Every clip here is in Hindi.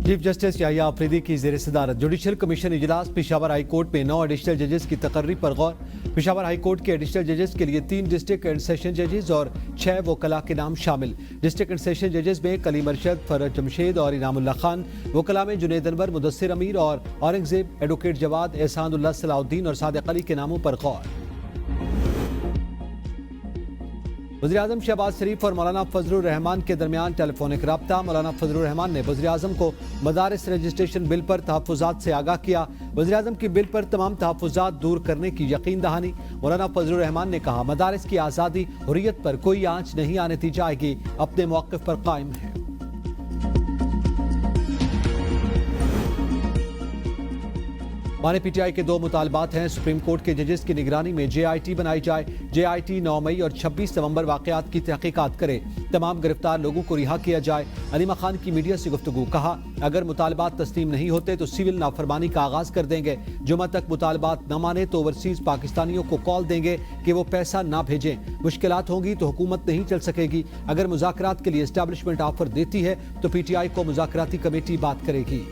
चीफ जस्टिस याहिया अफरीदी की ज़ेर सदारत जुडिशल कमीशन इजलास पेशावर हाई कोर्ट में 9 एडिशनल जजेस की तकर्री पर गौर। पेशावर हाई कोर्ट के एडिशनल जजेस के लिए 3 डिस्ट्रिक्ट एंड सेशन जजेस और 6 वकला के नाम शामिल। डिस्ट्रिक्ट एंड सेशन जजेस में कलीम अरशद, फरज जमशेद और इनामुल्लाह खान। वकला में जुनैद अनवर, मुदस्सिर अमीर और औरंगजेब, एडवोकेट जवाद, एहसानुल्लाह सलाउद्दीन और सादिक अली के नामों पर गौर। वज़ीर आज़म शहबाज शरीफ और मौलाना फजलुर रहमान के दरमियान टेलीफोनिक रब्ता। मौलाना फजलुर रहमान ने वज़ीर आज़म को मदारिस रजिस्ट्रेशन बिल पर तहफ़्फ़ुज़ात से आगाह किया। वज़ीर आज़म की बिल पर तमाम तहफ़्फ़ुज़ात दूर करने की यकीन दहानी। मौलाना फजलुर रहमान ने कहा, मदारिस की आज़ादी हुर्रियत पर कोई आंच नहीं आने दी जाएगी, अपने मौक़िफ़ पर कायम है। माने पीटीआई के 2 मुतालबात हैं। सुप्रीम कोर्ट के जजेस की निगरानी में JIT बनाई जाए। JIT 9 मई और 26 नवंबर वाक़यात की तहकीकात करे। तमाम गिरफ्तार लोगों को रिहा किया जाए। अलीमा खान की मीडिया से गुफ्तगू, कहा अगर मुतालबात तस्लीम नहीं होते तो सिविल नाफरमानी का आगाज कर देंगे। जुमा तक मुतालबात न माने तो ओवरसीज पाकिस्तानियों को कॉल देंगे कि वो पैसा ना भेजें। मुश्किलात होंगी तो हुकूमत नहीं चल सकेगी। अगर मुज़ाकरात के लिए एस्टैब्लिशमेंट ऑफर देती है तो PTI को मुज़ाकराती कमेटी बात करेगी।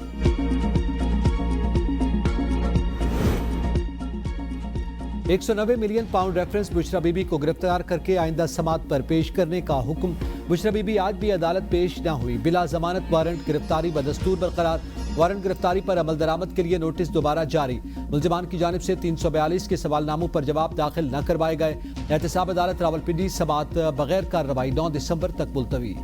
£190 मिलियन रेफरेंस बुशरा बीबी को गिरफ्तार करके आइंदा समात पर पेश करने का हुक्म। बुशरा बीबी आज भी अदालत पेश न हुई। बिला जमानत वारंट गिरफ्तारी बदस्तूर बरकरार। वारंट गिरफ्तारी पर अमल दरामद के लिए नोटिस दोबारा जारी। मुल्जिमान की जानिब से 342 के सवालनामों पर जवाब दाखिल न करवाए गए। एहतसाब अदालत रावलपिंडी समात बगैर कार्रवाई 9 दिसंबर तक मुलतवी।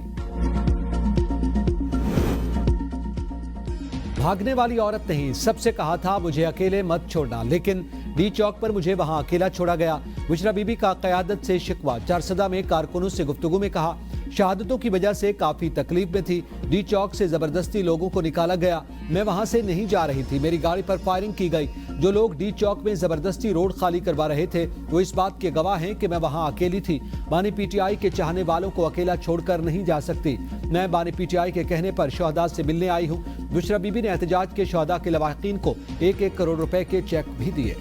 भागने वाली औरत नहीं, सबसे कहा था मुझे अकेले मत छोड़ना, लेकिन डी चौक पर मुझे वहां अकेला छोड़ा गया। बुशरा बीबी का क़यादत से शिकवा। चारसदा में कारकुनों से गुफ्तगू में कहा, शहादतों की वजह से काफी तकलीफ में थी। डी चौक से जबरदस्ती लोगों को निकाला गया। मैं वहां से नहीं जा रही थी। मेरी गाड़ी पर फायरिंग की गई। जो लोग डी चौक में जबरदस्ती रोड खाली करवा रहे थे वो इस बात के गवाह हैं कि मैं वहां अकेली थी। बानी PTI के चाहने वालों को अकेला छोड़कर नहीं जा सकती। मैं बानी PTI के कहने पर शहदा से मिलने आई हूँ। बुशरा बीबी ने एहतजाज के शहदा के लवाहिकीन को 1-1 करोड़ रुपए के चेक भी दिए।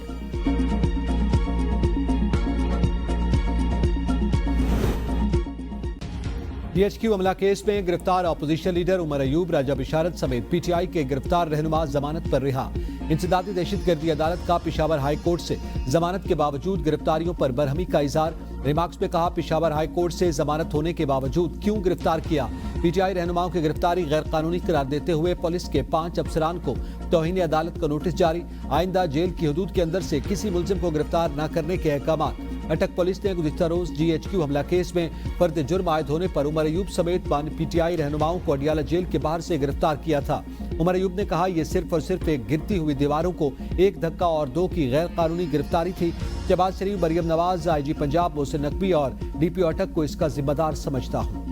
DHQ हमला केस में गिरफ्तार अपोजिशन लीडर उमर अयूब, राजा बिशारत समेत PTI के गिरफ्तार रहनुमा जमानत पर रिहा। इंसदादी दहशतगर्दी अदालत का पेशावर हाई कोर्ट से जमानत के बावजूद गिरफ्तारियों पर बरहमी का इजहार। रिमार्क्स में कहा, पेशावर हाई कोर्ट से जमानत होने के बावजूद क्यों गिरफ्तार किया। PTI रहनुमाओं की गिरफ्तारी गैर कानूनी करार देते हुए पुलिस के 5 अफसरान को तौहीन अदालत का नोटिस जारी। आइंदा जेल की हदूद के अंदर से किसी मुल्जिम को गिरफ्तार न करने के अहकाम। अटक पुलिस ने गुज़िश्ता रोज DHQ हमला केस में फर्द जुर्म आयद होने पर उमर अयूब समेत PTI रहनुमाओं को अडियाला जेल के बाहर से गिरफ्तार किया था। उमर अयूब ने कहा, यह सिर्फ और सिर्फ एक गिरती हुई दीवारों को एक धक्का और 2 की गैर कानूनी गिरफ्तारी थी। शहबाज शरीफ, मरियम नवाज, IG पंजाब मोहसिन नकवी और DPO अटक को इसका जिम्मेदार समझता हूँ।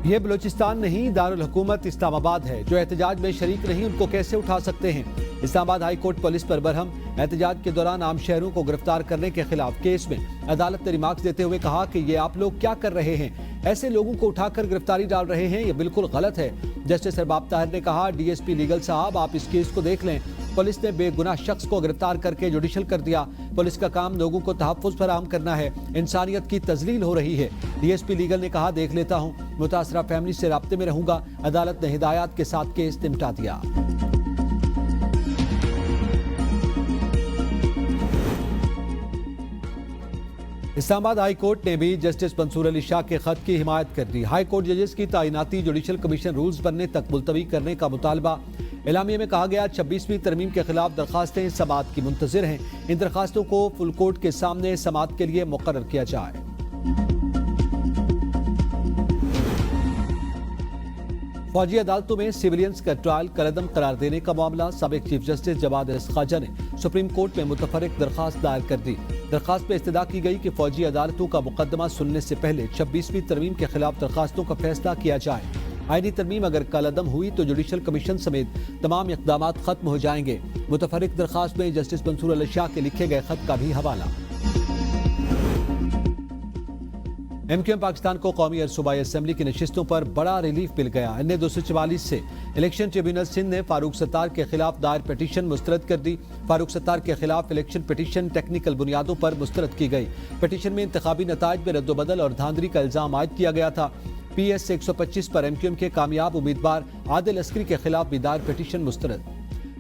ये बलूचिस्तान नहीं, दारुल हुकूमत इस्लामाबाद है। जो एहतजाज में शरीक नहीं उनको कैसे उठा सकते हैं। इस्लामाबाद हाई कोर्ट पुलिस पर बरहम। एहतजाज के दौरान आम शहरों को गिरफ्तार करने के खिलाफ केस में अदालत ने रिमार्क्स देते हुए कहा कि ये आप लोग क्या कर रहे हैं, ऐसे लोगों को उठाकर गिरफ्तारी डाल रहे हैं, ये बिल्कुल गलत है। जस्टिस अरबाब ताहिर ने कहा, DSP लीगल साहब आप इस केस को देख लें। पुलिस ने बेगुनाह शख्स को गिरफ्तार करके जुडिशल कर दिया। पुलिस का काम लोगों को तहफ़्फ़ुज़ फराहम करना है। इंसानियत की तज़लील हो रही है। DSP लीगल ने कहा, देख लेता हूँ, मुतासरा फैमिली से राब्ते में रहूंगा। अदालत ने हिदायत के साथ केस निपटा दिया। इस्लामाबाद हाई कोर्ट ने भी जस्टिस मंसूर अली शाह के खत की हिमायत कर दी। हाई कोर्ट जजेस की तैनाती जुडिशल कमीशन रूल्स बनने तक मुलतवी करने का मुतालबा। एलामिया में कहा गया, 26वीं तरमीम के खिलाफ दरखास्तें समाअत की मुंतज़िर हैं। इन दरखास्तों को फुल कोर्ट के सामने समाअत के लिए मुकर्रर किया जाए। फौजी अदालतों में सिविलियंस का ट्रायल कलअदम करार देने का मामला। साबिक चीफ जस्टिस जवाद ख्वाजा ने सुप्रीम कोर्ट में मुतफर्रिक दरखास्त दायर कर दी। दरखास्त में इस्तदा की गई कि फौजी अदालतों का मुकदमा सुनने से पहले 26वीं तरमीम के खिलाफ दरखास्तों का फैसला किया जाए। आईनी तरमीम अगर कलअदम हुई तो जुडिशल कमीशन समेत तमाम इक़दाम खत्म हो जाएंगे। मुतफर्रिक दरखास्त में जस्टिस मंसूर अली शाह के लिखे गए खत का भी हवाला। एमक्यूएम पाकिस्तान को कौमी और सूबाई असेंबली की नशिस्तों पर बड़ा रिलीफ मिल गया। अन्य 244 से इलेक्शन ट्रिब्यूनल सिंध ने फारूक सत्तार के खिलाफ दायर पिटीशन मुस्तरद कर दी। फारूक सत्तार के खिलाफ इलेक्शन पिटीशन टेक्निकल बुनियादों पर मुस्तरद की गई। पिटीशन में इंतखाबी नताइज में रद्दोबदल और धांधली का इल्जाम आयद किया गया था। PS 125 पर एमक्यूएम के कामयाब उम्मीदवार आदिल अस्करी के खिलाफ भी दायर पिटीशन मुस्तरद।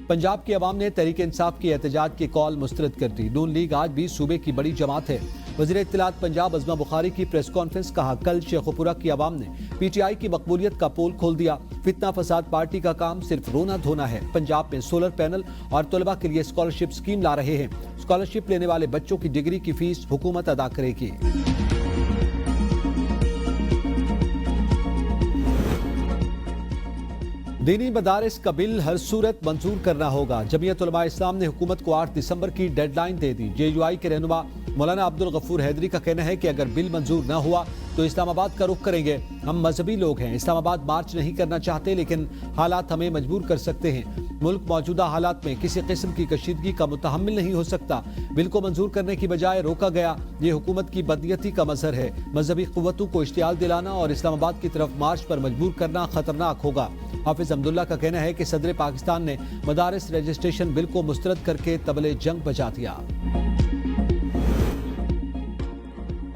पंजाब की अवाम ने तहरीक इंसाफ की एहतजाज की कॉल मुस्तरद कर दी। नून लीग आज भी सूबे की बड़ी जमात है। वज़ीर इत्तलात पंजाब अज़मा बुखारी की प्रेस कॉन्फ्रेंस कहा, कल शेखुपुरा की अवाम ने PTI की मकबूलियत का पोल खोल दिया। फितना फसाद पार्टी का काम सिर्फ रोना धोना है। पंजाब में सोलर पैनल और तलबा के लिए स्कॉलरशिप स्कीम ला रहे हैं। स्कॉलरशिप लेने वाले बच्चों की डिग्री की फीस हुकूमत अदा करेगी। दीनी मदारिस का बिल हर सूरत मंजूर करना होगा। जमीयत उलमा इस्लाम ने हुकूमत को 8 दिसंबर की डेडलाइन दे दी। JUI के रहनुमा मौलाना अब्दुल गफूर हैदरी का कहना है कि अगर बिल मंजूर न हुआ तो इस्लामाबाद का रुख करेंगे। हम मजहबी लोग हैं, इस्लामाबाद मार्च नहीं करना चाहते, लेकिन हालात हमें मजबूर कर सकते हैं। मुल्क मौजूदा हालात में किसी किस्म की कशीदगी का मुतहम्मिल नहीं हो सकता। बिल को मंजूर करने की बजाय रोका गया। ये हुकूमत की बदनीयती का मजहर है। मजहबी कुव्वतों को इश्तियाल दिलाना और इस्लामाबाद की तरफ मार्च पर मजबूर करना खतरनाक होगा। हाफिज अब्दुल्ला का कहना है कि सदर पाकिस्तान ने मदारिस रजिस्ट्रेशन बिल को मुस्तरद करके तबले जंग बजा दिया।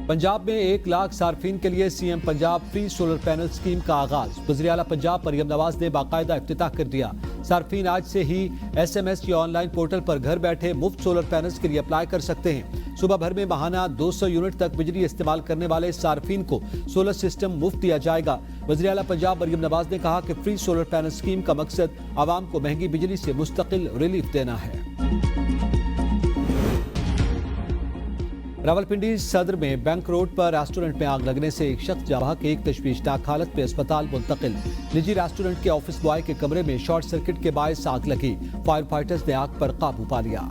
पंजाब में 1 लाख सार्फिन के लिए CM Punjab free solar panel scheme का आगाज। वज़ीर आला पंजाब मरियम नवाज ने बाकायदा इफ्तिताह कर दिया। सार्फिन आज से ही SMS या ऑनलाइन पोर्टल पर घर बैठे मुफ्त सोलर पैनल्स के लिए अप्लाई कर सकते हैं। सुबह भर में माहाना 200 यूनिट तक बिजली इस्तेमाल करने वाले सार्फिन को सोलर सिस्टम मुफ्त दिया जाएगा। वज़ीर आला पंजाब मरियम नवाज ने कहा कि फ्री सोलर पैनल स्कीम का मकसद आवाम को महंगी बिजली से मुस्तकिल रिलीफ देना है। रावलपिंडी सदर में बैंक रोड पर रेस्टोरेंट में आग लगने से एक शख्स जवाब एक तशवीशनाक हालत में अस्पताल मुंतकिल। निजी रेस्टोरेंट के ऑफिस बॉय के कमरे में शॉर्ट सर्किट के बायस आग लगी। फायर फाइटर्स ने आग पर काबू पा लिया।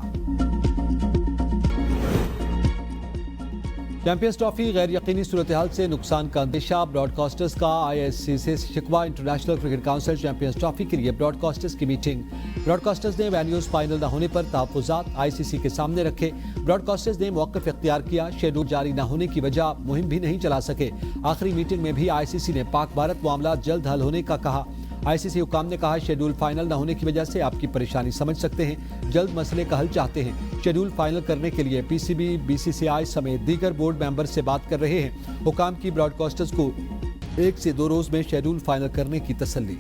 चैंपियंस ट्रॉफी गैर यकीनी सूरत हाल से नुकसान का अंदेशा। ब्रॉडकास्टर्स का ISC से शिकवा। International cricket council champions trophy के लिए ब्रॉडकास्टर्स की मीटिंग। ब्रॉडकास्टर्स ने वेन्यूज फाइनल न होने पर तहफ्फुज़ात ICC के सामने रखे। ब्रॉडकास्टर्स ने मौक़िफ़ इख्तियार किया। शेड्यूल जारी न होने की वजह मुहिम भी नहीं चला सके। आखिरी मीटिंग में भी ICC ने पाक भारत मामला जल्द हल होने का कहा। ICC हुकाम ने कहा, शेड्यूल फाइनल न होने की वजह से आपकी परेशानी समझ सकते हैं। जल्द मसले का हल चाहते हैं। शेड्यूल फाइनल करने के लिए PCB, BCCI समेत दीगर बोर्ड मेंबर से बात कर रहे हैं। हुकाम की ब्रॉडकास्टर्स को 1 से 2 रोज में शेड्यूल फाइनल करने की तसल्ली।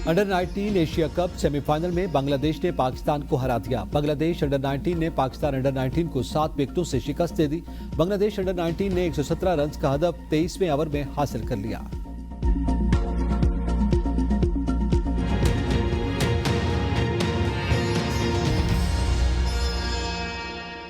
अंडर-19 एशिया कप सेमीफाइनल में बांग्लादेश ने पाकिस्तान को हरा दिया। बांग्लादेश अंडर-19 ने पाकिस्तान अंडर-19 को 7 विकेटों से शिकस्त दे दी। बांग्लादेश अंडर-19 ने 117 रन का हदफ 23वें ओवर में हासिल कर लिया।